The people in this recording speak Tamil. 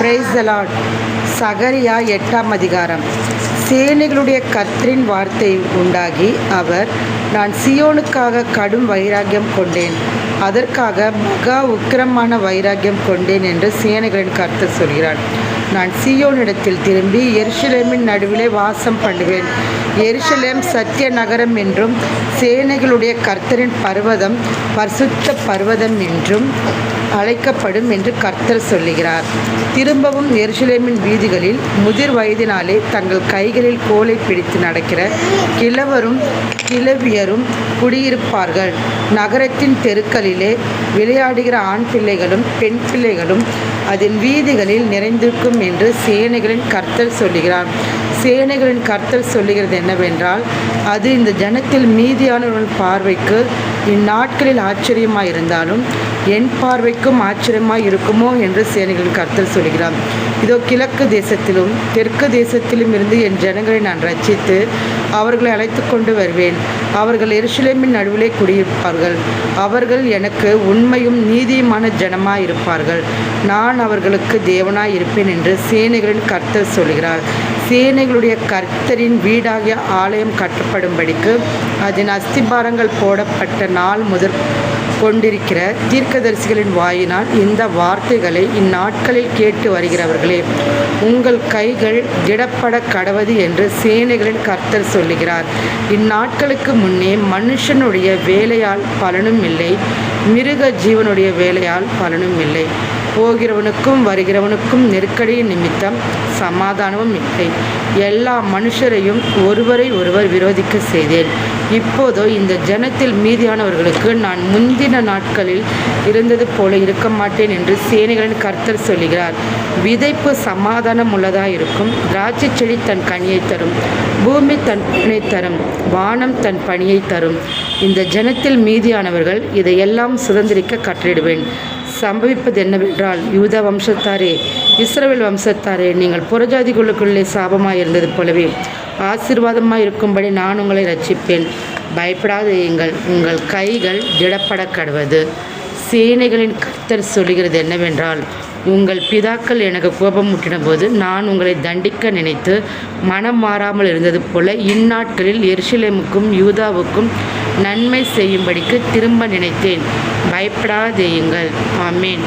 Praise the Lord. சகரியா 8ஆம் அதிகாரம். சேனைகளுடைய கர்த்தரின் வார்த்தை உண்டாகி அவர், நான் சியோனுக்காக கடும் வைராக்கியம் கொண்டேன், அதற்காக மகா உக்கிரமான வைராக்கியம் கொண்டேன் என்று சேனைகளின் கர்த்தர் சொல்கிறார். நான் சீயோனிடத்தில் திரும்பி எருசலேமின் நடுவிலே வாசம் பண்ணுவேன். எருசலேம் சத்திய நகரம் என்றும் சேனைகளுடைய கர்த்தரின் பர்வதம் பரிசுத்த பர்வதம் என்றும் அழைக்கப்படும் என்று கர்த்தர் சொல்லுகிறார். திரும்பவும் எருசலேமின் வீதிகளில் முதிர் வயதினாலே தங்கள் கைகளில் கோலை பிடித்து நடக்கிற கிழவரும் கிழவியரும் குடியிருப்பார்கள். நகரத்தின் தெருக்களிலே விளையாடுகிற ஆண் பிள்ளைகளும் பெண் பிள்ளைகளும் அதன் வீதிகளில் நிறைந்திருக்கும் என்று சேனைகளின் கர்த்தர் சொல்லுகிறார். சேனைகளின் கர்த்தர் சொல்லுகிறது என்னவென்றால், அது இந்த ஜனத்தில் மீதியானவர்கள் பார்வைக்கு இந்நாட்களில் ஆச்சரியமாக இருந்தாலும் என் பார்வைக்கும் ஆச்சரியமாக இருக்குமோ என்று சேனைகளின் கர்த்தர் சொல்கிறார். இதோ கிழக்கு தேசத்திலும் தெற்கு தேசத்திலும் இருந்து என் ஜனங்களை நான் ரட்சித்து அவர்களை அழைத்து கொண்டு வருவேன். அவர்கள் எருசலேமின் நடுவிலே குடியிருப்பார்கள். அவர்கள் எனக்கு உண்மையும் நீதியுமான ஜனமாய் இருப்பார்கள். நான் அவர்களுக்கு தேவனாய் இருப்பேன் என்று சேனைகளின் கர்த்தர் சொல்கிறார். சேனைகளுடைய கர்த்தரின் வீடாகிய ஆலயம் கட்டப்படும்படிக்கு அதன் அஸ்திபாரங்கள் போடப்பட்ட நாள் முதல் கொண்டிருக்கிற தீர்க்கதரிசிகளின் வாயினால் இந்த வார்த்தைகளை இந்நாட்களில் கேட்டு வருகிறவர்களே, உங்கள் கைகள் திடப்பட கடவது என்று சேனைகளின் கர்த்தர் சொல்லுகிறார். இந்நாட்களுக்கு முன்னே மனுஷனுடைய வேலையால் பலனும் இல்லை, மிருக ஜீவனுடைய வேலையால் பலனும் இல்லை. போகிறவனுக்கும் வருகிறவனுக்கும் நெருக்கடியின் நிமித்தம் சமாதானமும் இல்லை. எல்லா மனுஷரையும் ஒருவரை ஒருவர் விரோதிக்க செய்தேன். இப்போதோ இந்த ஜனத்தில் மீதியானவர்களுக்கு நான் முந்தின நாட்களில் இருந்தது போல இருக்க மாட்டேன் என்று சேனைகளின் கர்த்தர் சொல்லுகிறார். விதைப்பு சமாதானம் உள்ளதாக இருக்கும். திராட்சை செடி தன் கனியை தரும், பூமி தன் பலனை தரும், வானம் தன் பணியை தரும். இந்த ஜனத்தில் மீதியானவர்கள் இதையெல்லாம் சுதந்திரிக்க கட்டளிடுவேன். சம்பவிப்பது என்னவென்றால், யூதா வம்சத்தாரே, இஸ்ரவேல் வம்சத்தாரே, நீங்கள் புறஜாதிகளுக்குள்ளே சாபமாய் இருந்தது போலவே ஆசீர்வாதமாய் இருக்கும்படி நான் உங்களை ரட்சிப்பேன். பயப்படாதீங்கள், உங்கள் கைகள் திடப்பட கடவது. சேனைகளின் கர்த்தர் சொல்லுகிறது என்னவென்றால், உங்கள் பிதாக்கள் எனக்கு கோபம் முட்டின போது நான் உங்களை தண்டிக்க நினைத்து மனம் மாறாமல் இருந்தது போல இந்நாட்களில் எருசலேமுக்கும் யூதாவுக்கும் நன்மை செய்யும்படிக்கு திரும்ப நினைத்தேன். பயப்படாதேயுங்கள். ஆமேன்.